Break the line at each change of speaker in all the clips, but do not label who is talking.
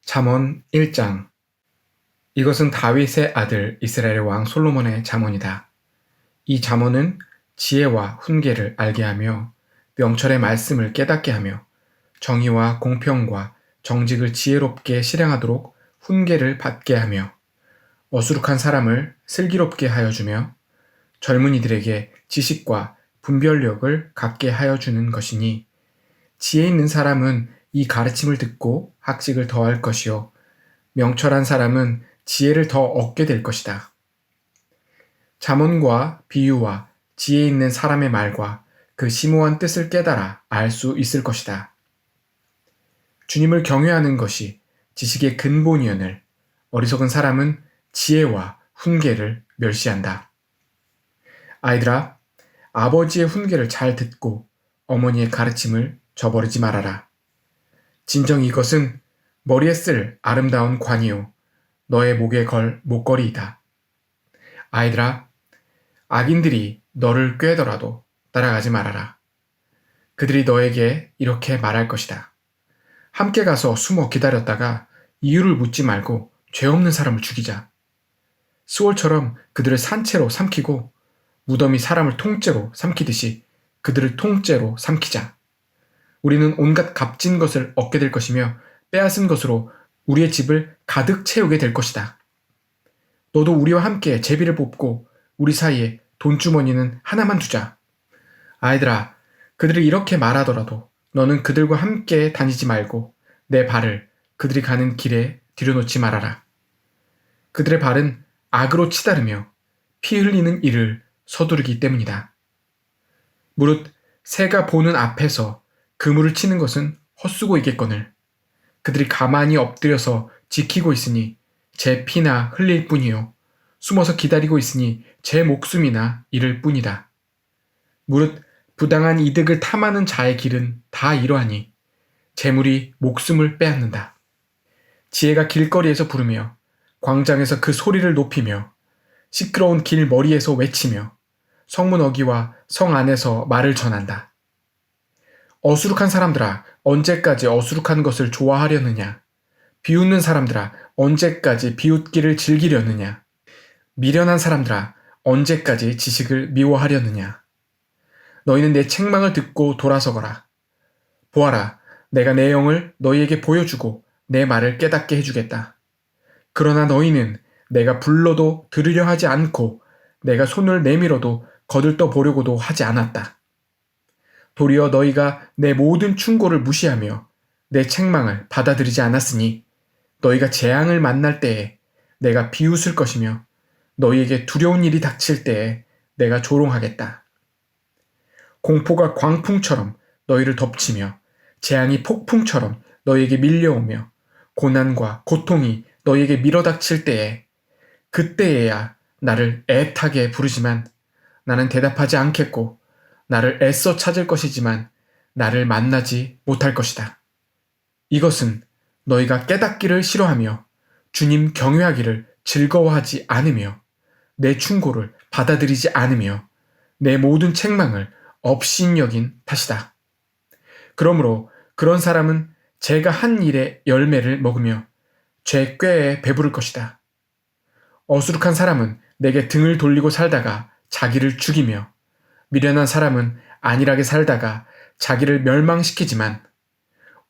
잠언 1장. 이것은 다윗의 아들 이스라엘의 왕 솔로몬의 잠언이다. 이 잠언은 지혜와 훈계를 알게 하며 명철의 말씀을 깨닫게 하며 정의와 공평과 정직을 지혜롭게 실행하도록 훈계를 받게 하며 어수룩한 사람을 슬기롭게 하여 주며 젊은이들에게 지식과 분별력을 갖게 하여 주는 것이니, 지혜 있는 사람은 이 가르침을 듣고 학식을 더할 것이요 명철한 사람은 지혜를 더 얻게 될 것이다. 잠언과 비유와 지혜 있는 사람의 말과 그 심오한 뜻을 깨달아 알 수 있을 것이다. 주님을 경외하는 것이 지식의 근본이오늘 어리석은 사람은 지혜와 훈계를 멸시한다. 아이들아, 아버지의 훈계를 잘 듣고 어머니의 가르침을 저버리지 말아라. 진정 이것은 머리에 쓸 아름다운 관이요 너의 목에 걸 목걸이이다. 아이들아, 악인들이 너를 꾀더라도 따라가지 말아라. 그들이 너에게 이렇게 말할 것이다. 함께 가서 숨어 기다렸다가 이유를 묻지 말고 죄 없는 사람을 죽이자. 수월처럼 그들을 산채로 삼키고 무덤이 사람을 통째로 삼키듯이 그들을 통째로 삼키자. 우리는 온갖 값진 것을 얻게 될 것이며 빼앗은 것으로 우리의 집을 가득 채우게 될 것이다. 너도 우리와 함께 제비를 뽑고 우리 사이에 돈주머니는 하나만 두자. 아이들아, 그들이 이렇게 말하더라도 너는 그들과 함께 다니지 말고 내 발을 그들이 가는 길에 들여놓지 말아라. 그들의 발은 악으로 치다르며 피 흘리는 일을 서두르기 때문이다. 무릇 새가 보는 앞에서 그물을 치는 것은 헛수고이겠거늘 그들이 가만히 엎드려서 지키고 있으니 제 피나 흘릴 뿐이요 숨어서 기다리고 있으니 제 목숨이나 잃을 뿐이다. 무릇 부당한 이득을 탐하는 자의 길은 다 이러하니 재물이 목숨을 빼앗는다. 지혜가 길거리에서 부르며 광장에서 그 소리를 높이며 시끄러운 길 머리에서 외치며 성문 어귀와 성 안에서 말을 전한다. 어수룩한 사람들아, 언제까지 어수룩한 것을 좋아하려느냐? 비웃는 사람들아, 언제까지 비웃기를 즐기려느냐? 미련한 사람들아, 언제까지 지식을 미워하려느냐? 너희는 내 책망을 듣고 돌아서거라. 보아라, 내가 내 영을 너희에게 보여주고 내 말을 깨닫게 해주겠다. 그러나 너희는 내가 불러도 들으려 하지 않고 내가 손을 내밀어도 거들떠 보려고도 하지 않았다. 도리어 너희가 내 모든 충고를 무시하며 내 책망을 받아들이지 않았으니 너희가 재앙을 만날 때에 내가 비웃을 것이며 너희에게 두려운 일이 닥칠 때에 내가 조롱하겠다. 공포가 광풍처럼 너희를 덮치며 재앙이 폭풍처럼 너희에게 밀려오며 고난과 고통이 너희에게 밀어닥칠 때에 그때에야 나를 애타게 부르지만 나는 대답하지 않겠고 나를 애써 찾을 것이지만 나를 만나지 못할 것이다. 이것은 너희가 깨닫기를 싫어하며 주님 경외하기를 즐거워하지 않으며 내 충고를 받아들이지 않으며 내 모든 책망을 업신여긴 탓이다. 그러므로 그런 사람은 제가 한 일의 열매를 먹으며 제 꾀에 배부를 것이다. 어수룩한 사람은 내게 등을 돌리고 살다가 자기를 죽이며 미련한 사람은 안일하게 살다가 자기를 멸망시키지만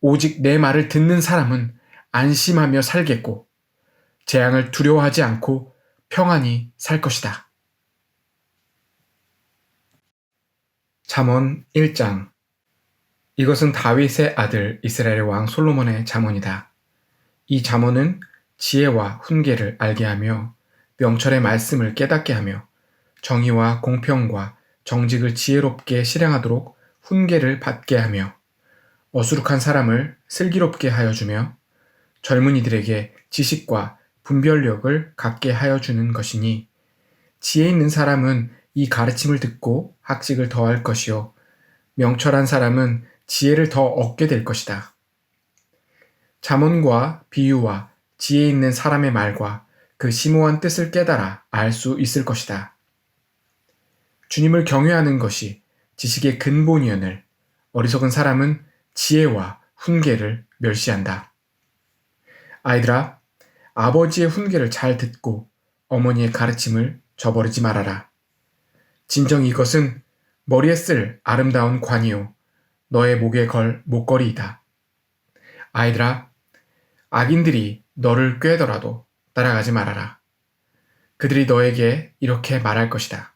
오직 내 말을 듣는 사람은 안심하며 살겠고 재앙을 두려워하지 않고 평안히 살 것이다. 잠언 1장. 이것은 다윗의 아들 이스라엘의 왕 솔로몬의 잠언이다. 이 잠언은 지혜와 훈계를 알게 하며 명철의 말씀을 깨닫게 하며 정의와 공평과 정직을 지혜롭게 실행하도록 훈계를 받게 하며 어수룩한 사람을 슬기롭게 하여 주며 젊은이들에게 지식과 분별력을 갖게 하여 주는 것이니, 지혜 있는 사람은 이 가르침을 듣고 학식을 더할 것이요 명철한 사람은 지혜를 더 얻게 될 것이다. 잠언과 비유와 지혜 있는 사람의 말과 그 심오한 뜻을 깨달아 알 수 있을 것이다. 주님을 경외하는 것이 지식의 근본이오늘 어리석은 사람은 지혜와 훈계를 멸시한다. 아이들아, 아버지의 훈계를 잘 듣고 어머니의 가르침을 저버리지 말아라. 진정 이것은 머리에 쓸 아름다운 관이요 너의 목에 걸 목걸이이다. 아이들아, 악인들이 너를 꾀더라도 따라가지 말아라. 그들이 너에게 이렇게 말할 것이다.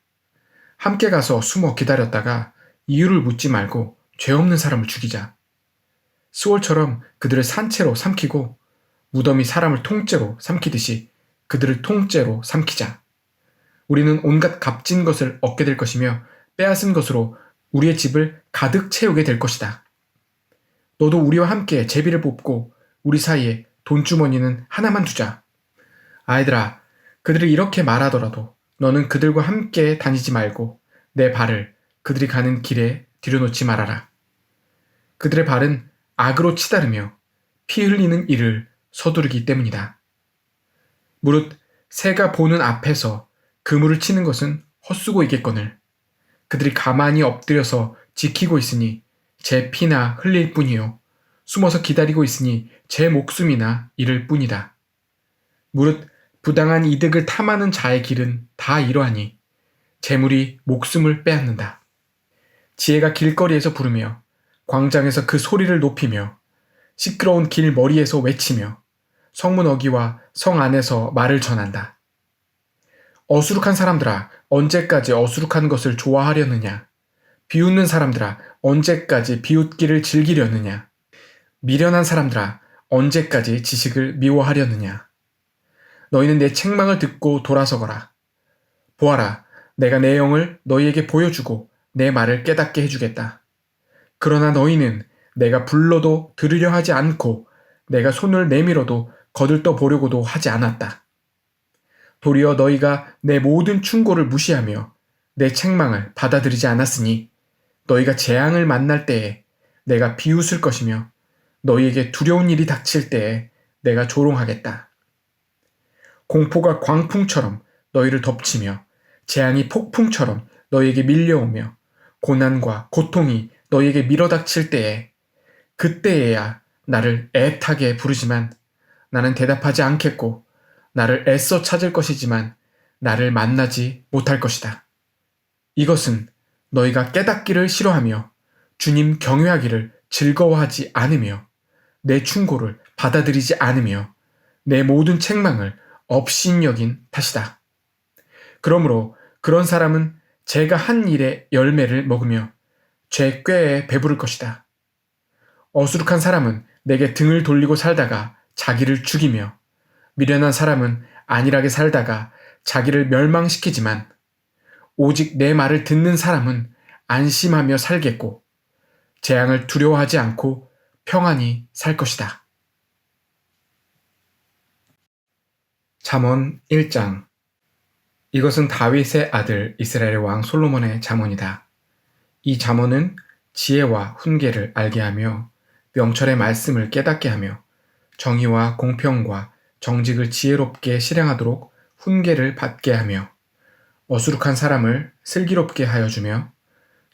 함께 가서 숨어 기다렸다가 이유를 묻지 말고 죄 없는 사람을 죽이자. 수월처럼 그들을 산채로 삼키고 무덤이 사람을 통째로 삼키듯이 그들을 통째로 삼키자. 우리는 온갖 값진 것을 얻게 될 것이며 빼앗은 것으로 우리의 집을 가득 채우게 될 것이다. 너도 우리와 함께 제비를 뽑고 우리 사이에 돈주머니는 하나만 두자. 아이들아, 그들이 이렇게 말하더라도 너는 그들과 함께 다니지 말고 내 발을 그들이 가는 길에 들여놓지 말아라. 그들의 발은 악으로 치다르며 피 흘리는 일을 서두르기 때문이다. 무릇 새가 보는 앞에서 그물을 치는 것은 헛수고이겠거늘 그들이 가만히 엎드려서 지키고 있으니 제 피나 흘릴 뿐이요 숨어서 기다리고 있으니 제 목숨이나 잃을 뿐이다. 무릇 부당한 이득을 탐하는 자의 길은 다 이러하니 재물이 목숨을 빼앗는다. 지혜가 길거리에서 부르며 광장에서 그 소리를 높이며 시끄러운 길 머리에서 외치며 성문 어귀와 성 안에서 말을 전한다. 어수룩한 사람들아, 언제까지 어수룩한 것을 좋아하려느냐? 비웃는 사람들아, 언제까지 비웃기를 즐기려느냐? 미련한 사람들아, 언제까지 지식을 미워하려느냐? 너희는 내 책망을 듣고 돌아서거라. 보아라, 내가 내 영을 너희에게 보여주고 내 말을 깨닫게 해주겠다. 그러나 너희는 내가 불러도 들으려 하지 않고 내가 손을 내밀어도 거들떠 보려고도 하지 않았다. 도리어 너희가 내 모든 충고를 무시하며 내 책망을 받아들이지 않았으니 너희가 재앙을 만날 때에 내가 비웃을 것이며 너희에게 두려운 일이 닥칠 때에 내가 조롱하겠다. 공포가 광풍처럼 너희를 덮치며 재앙이 폭풍처럼 너희에게 밀려오며 고난과 고통이 너희에게 밀어닥칠 때에 그때에야 나를 애타게 부르지만 나는 대답하지 않겠고 나를 애써 찾을 것이지만 나를 만나지 못할 것이다. 이것은 너희가 깨닫기를 싫어하며 주님 경외하기를 즐거워하지 않으며 내 충고를 받아들이지 않으며 내 모든 책망을 업신여긴 탓이다. 그러므로 그런 사람은 제가 한 일의 열매를 먹으며 제 꾀에 배부를 것이다. 어수룩한 사람은 내게 등을 돌리고 살다가 자기를 죽이며 미련한 사람은 안일하게 살다가 자기를 멸망시키지만 오직 내 말을 듣는 사람은 안심하며 살겠고 재앙을 두려워하지 않고 평안히 살 것이다. 잠언 1장. 이것은 다윗의 아들 이스라엘의 왕 솔로몬의 잠언이다. 이 잠언은 지혜와 훈계를 알게 하며 명철의 말씀을 깨닫게 하며 정의와 공평과 정직을 지혜롭게 실행하도록 훈계를 받게 하며 어수룩한 사람을 슬기롭게 하여 주며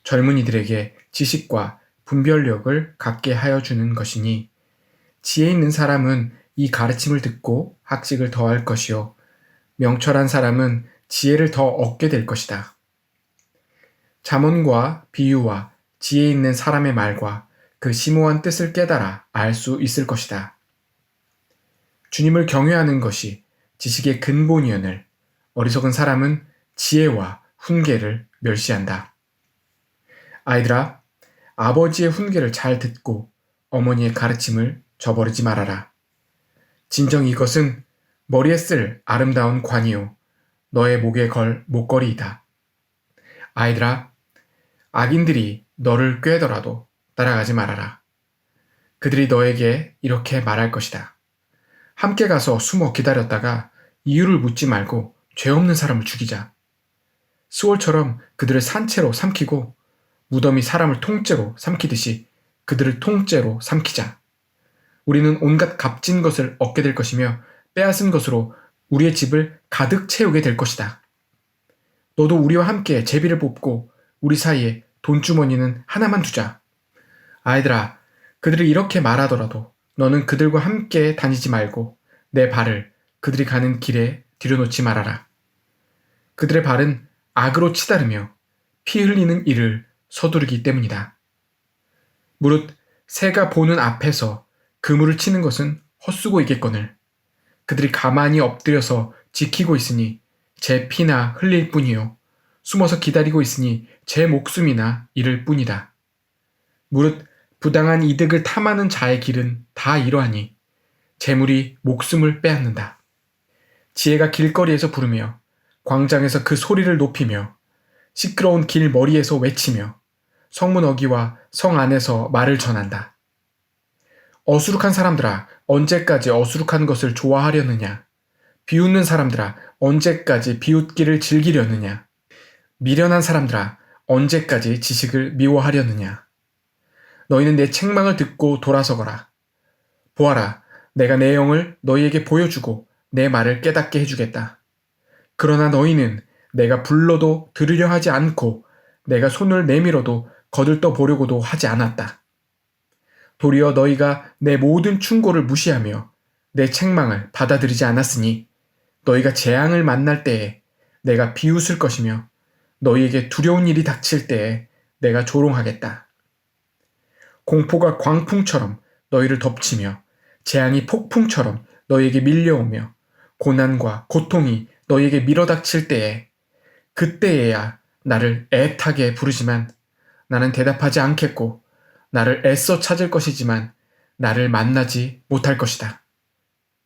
젊은이들에게 지식과 분별력을 갖게 하여 주는 것이니 지혜 있는 사람은 이 가르침을 듣고 학식을 더할 것이요 명철한 사람은 지혜를 더 얻게 될 것이다. 잠언과 비유와 지혜 있는 사람의 말과 그 심오한 뜻을 깨달아 알 수 있을 것이다. 주님을 경외하는 것이 지식의 근본이오늘 어리석은 사람은 지혜와 훈계를 멸시한다. 아이들아, 아버지의 훈계를 잘 듣고 어머니의 가르침을 저버리지 말아라. 진정 이것은 머리에 쓸 아름다운 관이요 너의 목에 걸 목걸이이다. 아이들아, 악인들이 너를 꾀더라도 따라가지 말아라. 그들이 너에게 이렇게 말할 것이다. 함께 가서 숨어 기다렸다가 이유를 묻지 말고 죄 없는 사람을 죽이자. 수월처럼 그들을 산채로 삼키고 무덤이 사람을 통째로 삼키듯이 그들을 통째로 삼키자. 우리는 온갖 값진 것을 얻게 될 것이며 빼앗은 것으로 우리의 집을 가득 채우게 될 것이다. 너도 우리와 함께 제비를 뽑고 우리 사이에 돈주머니는 하나만 두자. 아이들아, 그들이 이렇게 말하더라도 너는 그들과 함께 다니지 말고 내 발을 그들이 가는 길에 들여놓지 말아라. 그들의 발은 악으로 치다르며 피 흘리는 일을 서두르기 때문이다. 무릇 새가 보는 앞에서 그물을 치는 것은 헛수고이겠거늘 그들이 가만히 엎드려서 지키고 있으니 제 피나 흘릴 뿐이요 숨어서 기다리고 있으니 제 목숨이나 잃을 뿐이다. 무릇 부당한 이득을 탐하는 자의 길은 다 이러하니 재물이 목숨을 빼앗는다. 지혜가 길거리에서 부르며 광장에서 그 소리를 높이며 시끄러운 길 머리에서 외치며 성문 어귀와 성 안에서 말을 전한다. 어수룩한 사람들아, 언제까지 어수룩한 것을 좋아하려느냐? 비웃는 사람들아, 언제까지 비웃기를 즐기려느냐? 미련한 사람들아, 언제까지 지식을 미워하려느냐? 너희는 내 책망을 듣고 돌아서거라. 보아라, 내가 내 영을 너희에게 보여주고 내 말을 깨닫게 해주겠다. 그러나 너희는 내가 불러도 들으려 하지 않고 내가 손을 내밀어도 거들떠 보려고도 하지 않았다. 도리어 너희가 내 모든 충고를 무시하며 내 책망을 받아들이지 않았으니 너희가 재앙을 만날 때에 내가 비웃을 것이며 너희에게 두려운 일이 닥칠 때에 내가 조롱하겠다. 공포가 광풍처럼 너희를 덮치며 재앙이 폭풍처럼 너희에게 밀려오며 고난과 고통이 너희에게 밀어닥칠 때에 그때에야 나를 애타게 부르지만 나는 대답하지 않겠고 나를 애써 찾을 것이지만 나를 만나지 못할 것이다.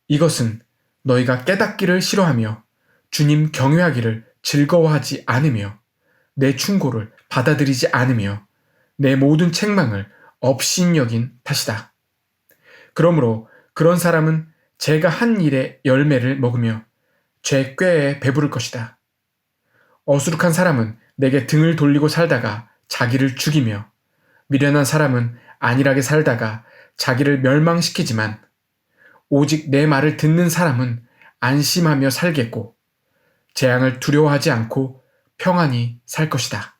이것은 너희가 깨닫기를 싫어하며 주님 경외하기를 즐거워하지 않으며 내 충고를 받아들이지 않으며 내 모든 책망을 업신여긴 탓이다. 그러므로 그런 사람은 제가 한 일의 열매를 먹으며 제 꾀에 배부를 것이다. 어수룩한 사람은 내게 등을 돌리고 살다가 자기를 죽이며 미련한 사람은 안일하게 살다가 자기를 멸망시키지만 오직 내 말을 듣는 사람은 안심하며 살겠고 재앙을 두려워하지 않고 평안히 살 것이다.